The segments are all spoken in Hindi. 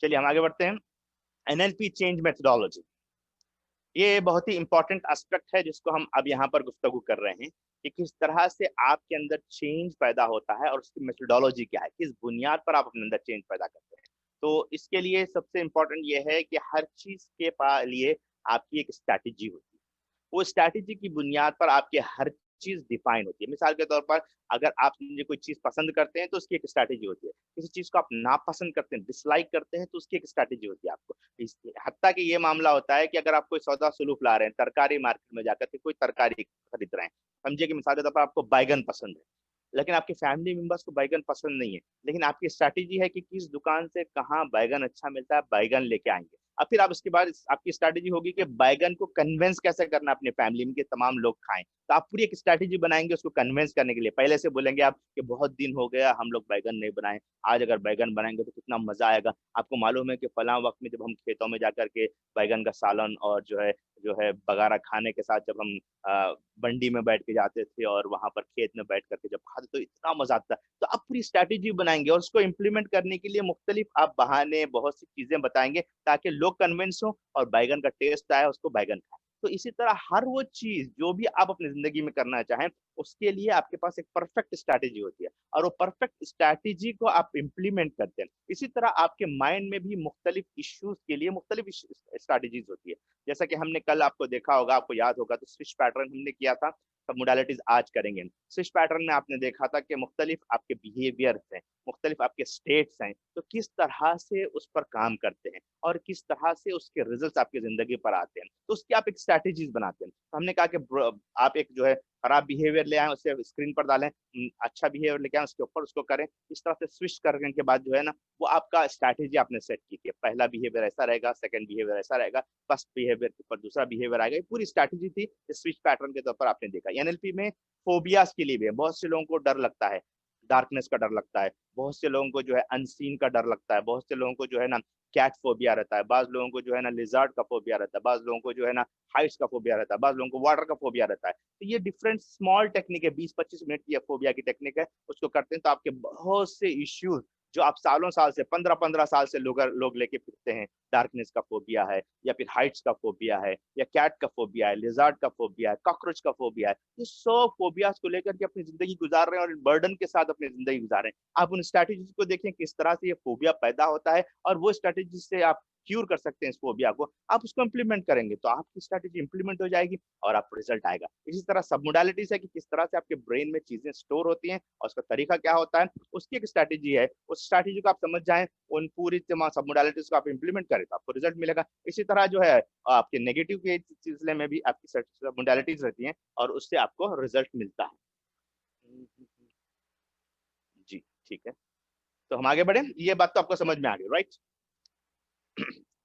चलिए हम आगे बढ़ते हैं। एनएलपी चेंज मेथडोलॉजी, ये बहुत ही इंपॉर्टेंट एस्पेक्ट है जिसको हम अब यहाँ पर गुफ्तगू कर रहे हैं कि किस तरह से आपके अंदर चेंज पैदा होता है और उसकी मेथडोलॉजी क्या है, किस बुनियाद पर आप अपने अंदर चेंज पैदा करते हैं। तो इसके लिए सबसे इम्पोर्टेंट ये है कि हर चीज के लिए आपकी एक स्ट्रैटेजी होती है। वो स्ट्रैटेजी की बुनियाद पर आपके हर चीज डिफाइन होती है। मिसाल के तौर पर अगर आप मुझे कोई चीज पसंद करते हैं तो उसकी एक स्ट्रैटेजी होती है, किसी चीज को आप नापसंद करते हैं, डिसलाइक करते हैं, तो उसकी एक स्ट्रैटेजी होती है आपको। हत्ता कि ये मामला होता है कि अगर आप कोई सौदा सुलूक ला रहे हैं, तरकारी मार्केट में जाकर के कोई तरकारी खरीद रहे हैं, समझिए कि मिसाल के तौर पर आपको बैगन पसंद है, लेकिन आपके फैमिली मेंबर्स को बैगन पसंद नहीं है, लेकिन आपकी स्ट्रैटेजी है कि किस दुकान से कहाँ बैगन अच्छा मिलता है, बैगन लेके आएंगे। अब फिर आप उसके बाद आपकी स्ट्रैटेजी होगी कि बैगन को कन्विंस कैसे करना अपने फैमिली में कि तमाम लोग खाएं। तो आप पूरी एक स्ट्रैटेजी बनाएंगे उसको कन्विंस करने के लिए। पहले से बोलेंगे आप कि बहुत दिन हो गया हम लोग बैगन नहीं बनाए, आज अगर बैगन बनाएंगे तो कितना मजा आएगा। आपको मालूम है कि फला वक्त में जब हम खेतों में जाकर के बैगन का सालन और जो है बगारा खाने के साथ जब हम बंडी में बैठ के जाते थे और वहां पर खेत में बैठ करके जब खाते तो इतना मजा आता। तो आप पूरी स्ट्रैटेजी बनाएंगे और उसको इम्प्लीमेंट करने के लिए मुख्तलिफ आप बहाने बहुत सी चीजें बताएंगे ताकि लोग कन्विंस हो और बैगन का टेस्ट आए, उसको बैगन खाए। तो इसी तरह हर वो चीज जो भी आप अपनी जिंदगी में करना चाहें उसके लिए आपके पास एक परफेक्ट स्ट्रैटेजी होती है और वो परफेक्ट स्ट्रैटेजी को आप इम्प्लीमेंट करते हैं। इसी तरह आपके माइंड में भी मुख्तलिफ इश्यूज के लिए मुख्तलिफ स्ट्रैटेजीज होती है। जैसा कि हमने कल आपको देखा होगा, आपको याद होगा, तो स्विच पैटर्न हमने किया था, सब मोडालिटीज आज करेंगे। स्विच पैटर्न में आपने देखा था कि मुख्तलिफ आपके बिहेवियर हैं, मुख्तलिफ आपके स्टेट्स हैं, तो किस तरह से उस पर काम करते हैं और किस तरह से उसके रिजल्ट्स आपकी जिंदगी पर आते हैं, तो उसकी आप एक स्ट्रैटेजीज बनाते हैं। तो हमने कहा कि आप एक जो है खराब बिहेवियर ले आए उसे स्क्रीन पर डालें, अच्छा बिहेवियर लेके आए उसके ऊपर उसको करें। इस तरह से स्विच करने के बाद जो है ना वो आपका स्ट्रैटेजी आपने सेट की कि पहला बिहेवियर ऐसा रहेगा, सेकंड बिहेवियर ऐसा रहेगा, फर्स्ट बिहेवियर के ऊपर दूसरा बिहेवियर आएगा। ये पूरी स्ट्रैटेजी थी, स्विच पैटर्न के तौर पर आपने देखा। एनएलपी में फोबियाज के लिए भी है, बहुत से लोगों को डर लगता है, डार्कनेस का डर लगता है, बहुत से लोगों को जो है अनसीन का डर लगता है, बहुत से लोगों को जो है ना कैट फोबिया रहता है, बाज लोगों को जो है ना लिजार्ड का फोबिया रहता है, बाज लोगों को जो है ना हाइट्स का फोबिया रहता है, बाज लोगों को वाटर का फोबिया रहता है। तो ये डिफरेंट स्मॉल टेक्निक है, 20-25 मिनट की फोबिया की टेक्निक है, उसको करते हैं तो आपके बहुत से इश्यूज जो आप सालों साल से 15-15 साल से लोग लेके फिरते हैं, डार्कनेस का फोबिया है या फिर हाइट्स का फोबिया है या कैट का फोबिया है, लिजार्ड का फोबिया है, कॉकरोच का फोबिया है, ये सब फोबियाज को लेकर के अपनी जिंदगी गुजार रहे हैं और बर्डन के साथ अपनी जिंदगी गुजार रहे हैं। आप उन स्ट्रैटेजीज को देखें किस तरह से ये फोबिया पैदा होता है और वो स्ट्रैटेजी से आप क्यूर कर सकते हैं इस फोबिया को। आप उसको इंप्लीमेंट करेंगे तो आपकी स्ट्रैटेजी इंप्लीमेंट हो जाएगी और आपको रिजल्ट आएगा। इसी तरह सब मोडालिटीज है कि किस तरह से आपके ब्रेन में चीजें स्टोर होती हैं और उसका तरीका क्या होता है, उसकी एक स्ट्रैटेजी है। उस स्ट्रैटेजी को आप समझ जाएं, उन पूरी सब मोडालिटीज को आप इंप्लीमेंट करें तो आपको रिजल्ट मिलेगा। इसी तरह जो है आपके नेगेटिव के सिलसिले में भी आपकी मोडालिटीज रहती हैं और उससे आपको रिजल्ट मिलता है। जी ठीक है, तो हम आगे बढ़े, ये बात तो आपको समझ में आ गई, राइट।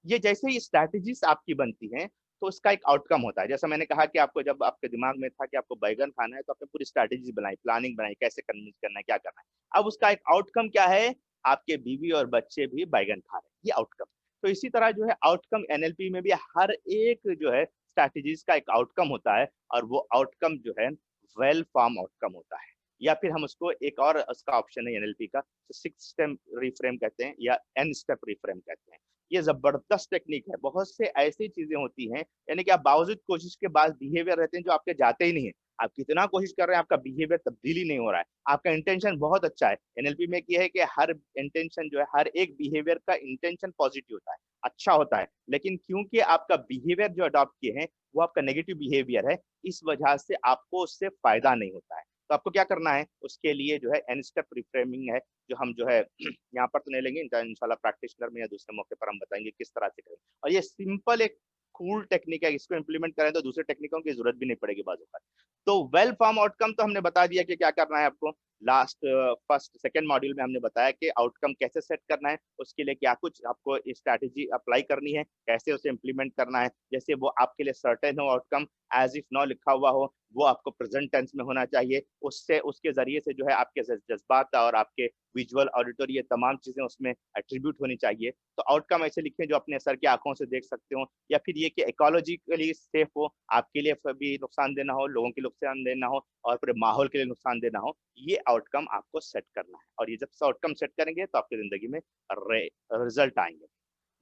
ये जैसे ही स्ट्रैटेजीज आपकी बनती हैं तो उसका एक आउटकम होता है। जैसा मैंने कहा कि आपको जब आपके दिमाग में था कि आपको बैगन खाना है तो आपने पूरी स्ट्रैटेजी बनाई, प्लानिंग बनाई, कैसे कन्विंस करना है, क्या करना है। अब उसका एक आउटकम क्या है, आपके बीवी और बच्चे भी बैगन खा रहे हैं, ये आउटकम। तो इसी तरह जो है आउटकम एनएलपी में भी हर एक जो है स्ट्रैटेजीज का एक आउटकम होता है और वो आउटकम जो है वेल फॉर्म आउटकम होता है। या फिर हम उसको एक और उसका ऑप्शन है एनएलपी का, तो 6 स्टेप रिफ्रेम कहते हैं या एन स्टेप रिफ्रेम कहते हैं। ये जबरदस्त टेक्निक है। बहुत से ऐसी चीजें होती हैं यानी कि आप बावजूद कोशिश के बाद बिहेवियर रहते हैं जो आपके जाते ही नहीं है, आप कितना कोशिश कर रहे हैं आपका बिहेवियर तब्दील ही नहीं हो रहा है, आपका इंटेंशन बहुत अच्छा है। एनएलपी में क्या है कि हर इंटेंशन जो है, हर एक बिहेवियर का इंटेंशन पॉजिटिव होता है, अच्छा होता है, लेकिन क्योंकि आपका बिहेवियर जो अडॉप्ट किए हैं वो आपका नेगेटिव बिहेवियर है, इस वजह से आपको उससे फायदा नहीं होता है। तो आपको क्या करना है, उसके लिए जो है एन स्टेप रिफ्रेमिंग है, जो हम जो है यहाँ पर तो नहीं लेंगे, इंशाल्लाह प्रैक्टिशनर में या दूसरे मौके पर हम बताएंगे किस तरह से करें। और ये सिंपल एक कूल टेक्निक है, इसको इंप्लीमेंट करें तो दूसरे टेक्निकों की जरूरत भी नहीं पड़ेगी बाजू का। तो वेल फॉर्म आउटकम तो हमने बता दिया कि क्या करना है आपको। लास्ट फर्स्ट सेकंड मॉड्यूल में हमने बताया कि आउटकम कैसे सेट करना है, उसके लिए क्या कुछ आपको स्ट्रैटेजी अप्लाई करनी है, कैसे उसे इंप्लीमेंट करना है। जैसे वो आपके लिए सर्टेन हो आउटकम, एज इफ नाउ लिखा हुआ हो, वो आपको प्रेजेंट टेंस में होना चाहिए, उससे उसके जरिए से जो है आपके जज्बात और आपके विजुअल ऑडिटरी ये तमाम चीजें उसमें एट्रीब्यूट होनी चाहिए। तो आउटकम ऐसे लिखें जो अपने सर की आंखों से देख सकते हो, या फिर ये कि इकोलॉजिकली सेफ हो, आपके लिए भी नुकसानदेह ना हो, लोगों के नुकसानदेह ना हो और पूरे माहौल के लिए नुकसानदेह ना हो। ये आउटकम आपको सेट करना है और ये जब आउटकम सेट करेंगे तो आपकी जिंदगी में रिजल्ट आएंगे।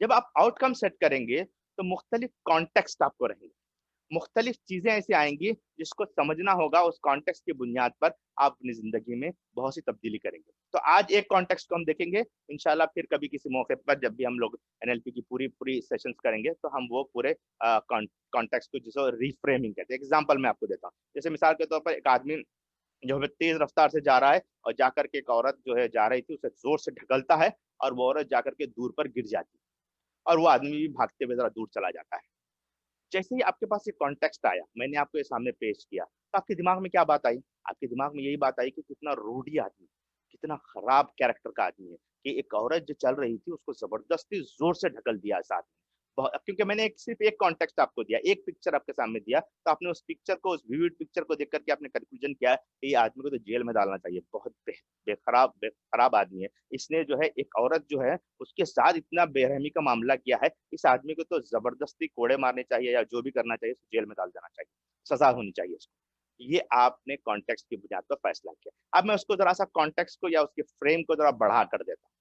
जब आप आउटकम सेट करेंगे तो मुख्तलिफ कॉन्टेक्स्ट आपको रहेंगे, मुख्तलिफ चीजें ऐसी आएंगी जिसको समझना होगा, उस कॉन्टेक्स्ट की बुनियाद पर आप अपनी जिंदगी में बहुत सी तब्दीली करेंगे। तो आज एक कॉन्टेक्स्ट को हम देखेंगे, इंशाल्लाह फिर कभी किसी मौके पर जब भी हम लोग एनएलपी की पूरी पूरी सेशंस करेंगे तो हम वो पूरे कॉन्टेक्स्ट को जिसको रिफ्रेमिंग कहते हैं। एग्जांपल मैं आपको देता हूँ, जैसे मिसाल के तौर पर एक आदमी जो है तेज रफ्तार से जा रहा है और जाकर के एक औरत जो है जा रही थी उसे जोर से ढकलता है और वो औरत जाकर के दूर पर गिर जाती है और वो आदमी भी भागते हुए जरा दूर चला जाता है। जैसे ही आपके पास ये कॉन्टेक्स्ट आया, मैंने आपको ये सामने पेश किया, तो आपके दिमाग में क्या बात आई? आपके दिमाग में यही बात आई कि कितना रूढ़ी आदमी, कितना खराब कैरेक्टर का आदमी है कि एक औरत जो चल रही थी उसको जबरदस्ती जोर से ढकल दिया इस आदमी। क्योंकि मैंने सिर्फ एक कॉन्टेक्स्ट आपको दिया, एक पिक्चर आपके सामने दिया, तो आपने उस पिक्चर को, उस विविड पिक्चर को देख करके आपने कंक्लूजन किया कि ये आदमी को तो जेल में डालना चाहिए, बहुत बेखराब आदमी है, इसने जो है एक औरत जो है उसके साथ इतना बेरहमी का मामला किया है, इस आदमी को तो जबरदस्ती कोड़े मारने चाहिए या जो भी करना चाहिए, जेल में डाल देना चाहिए, सजा होनी चाहिए उसको। ये आपने कॉन्टेक्स्ट की बुनियाद पर फैसला किया। अब मैं उसको जरा सा कॉन्टेक्स्ट को या उसके फ्रेम को जरा बढ़ा कर देता हूँ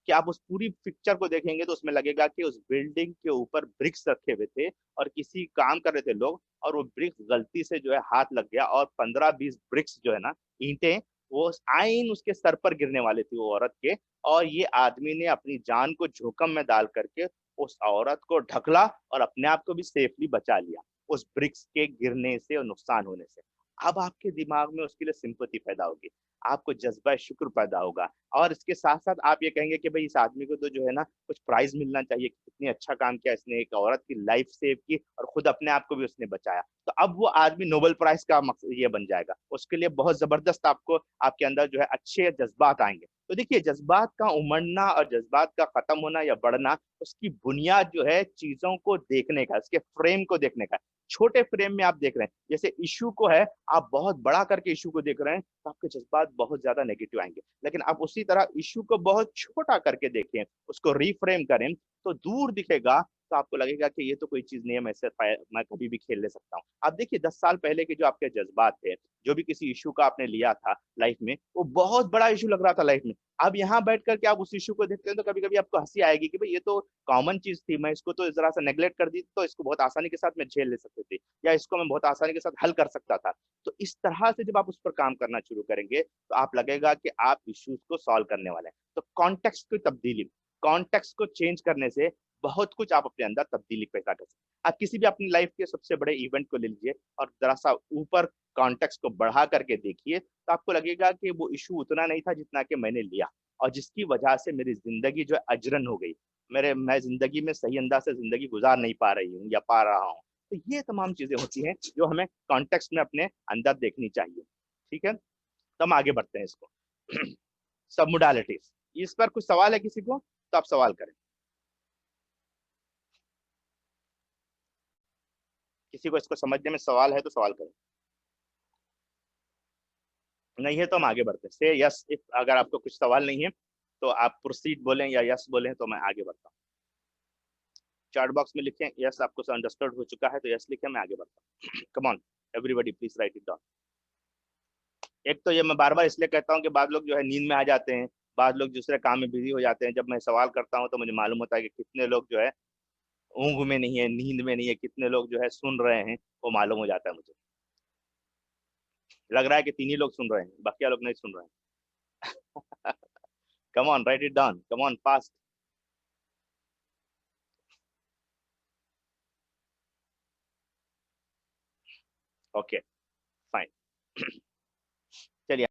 कि आप उस पूरी पिक्चर को देखेंगे तो उसमें लगेगा कि उस बिल्डिंग के ऊपर ब्रिक्स रखे हुए थे और किसी काम कर रहे थे लोग, और वो ब्रिक्स गलती से जो है हाथ लग गया और 15-20 ब्रिक्स जो है ना, ईंटें, वो आइन उसके सर पर गिरने वाले थी वो औरत के, और ये आदमी ने अपनी जान को जोखिम में डाल करके उस औरत को ढकला और अपने आप को भी सेफली बचा लिया उस ब्रिक्स के गिरने से और नुकसान होने से। अब आपके दिमाग में उसके लिए सिंपैथी पैदा होगी, आपको जज्बा शुक्र पैदा होगा, और इसके साथ साथ आप ये कहेंगे कि भाई इस आदमी को तो जो है ना कुछ प्राइज मिलना चाहिए कि कितनी अच्छा काम किया इसने, एक औरत की लाइफ सेव की और खुद अपने आप को भी उसने बचाया। तो अब वो आदमी नोबेल प्राइज का मकसद ये बन जाएगा, उसके लिए बहुत जबरदस्त आपको आपके अंदर जो है अच्छे जज्बात आएंगे। तो देखिए, जज्बात का उमड़ना और जज्बात का खत्म होना या बढ़ना, उसकी बुनियाद जो है चीजों को देखने का, इसके फ्रेम को देखने का। छोटे फ्रेम में आप देख रहे हैं, जैसे इशू को है, आप बहुत बड़ा करके इशू को देख रहे हैं तो आपके जज्बात बहुत ज्यादा नेगेटिव आएंगे। लेकिन आप उसी तरह इशू को बहुत छोटा करके देखें, उसको रिफ्रेम करें, तो दूर दिखेगा, तो आपको लगेगा कि ये तो कोई चीज नहीं है, मैं कभी भी खेल ले सकता हूँ। आप देखिए 10 साल पहले के जो आपके जज्बात थे, जो भी किसी इशू का आपने लिया था लाइफ में, वो बहुत बड़ा इशू लग रहा था लाइफ में। अब यहाँ बैठ करके आप उस इशू को देखते हैं तो कभी कभी आपको हंसी आएगी कि भाई ये तो कॉमन चीज थी, मैं इसको तो जरा सा नेग्लेक्ट कर दी तो इसको बहुत आसानी के साथ मैं झेल ले सकती थी, या इसको मैं बहुत आसानी के साथ हल कर सकता था। तो इस तरह से जब आप उस पर काम करना शुरू करेंगे तो आप लगेगा कि आप इश्यूज को सॉल्व करने वाले हैं। तो कॉन्टेक्स्ट की तब्दीली, कॉन्टेक्स्ट को चेंज करने से बहुत कुछ आप अपने अंदर तब्दीली पैदा कर सकते हैं। आप किसी भी अपनी लाइफ के सबसे बड़े इवेंट को ले लीजिए और जरा सा ऊपर कॉन्टेक्स्ट को बढ़ा करके देखिए, तो आपको लगेगा कि वो इशू उतना नहीं था जितना कि मैंने लिया, और जिसकी वजह से मेरी जिंदगी जो है अजरन हो गई, मैं जिंदगी में सही अंदाज से जिंदगी गुजार नहीं पा रही हूँ या पा रहा हूँ। तो ये तमाम चीजें होती हैं जो हमें कॉन्टेक्स्ट में अपने अंदर देखनी चाहिए। ठीक है, तो हम आगे बढ़ते हैं इसको। सब मोडालिटीज, इस पर कुछ सवाल है किसी को तो आप सवाल करें, किसी को इसको समझने में सवाल है तो सवाल करें, नहीं है तो हम आगे बढ़ते हैं। से यस इफ, अगर आपको कुछ सवाल नहीं है तो आप प्रोसीड बोलें या यस बोलें तो मैं आगे बढ़ता हूँ। चैट बॉक्स में लिखें यस आपको अंडरस्टूड हो चुका है तो यस लिखें, मैं आगे बढ़ता हूँ। Come on everybody please right it down. एक तो ये मैं बार बार इसलिए कहता हूँ कि बाद लोग जो है नींद में आ जाते हैं, बाद लोग दूसरे काम में बिजी हो जाते हैं, जब मैं सवाल करता हूँ तो मुझे मालूम होता है कि कितने लोग जो है ऊँघ में नहीं है, नींद में नहीं है, कितने लोग जो है सुन रहे हैं, वो मालूम हो जाता है मुझे। लग रहा है कि 3 ही लोग सुन रहे हैं, बाकी लोग नहीं सुन रहे हैं। Come on right it down, come on fast. Okay fine. चलिए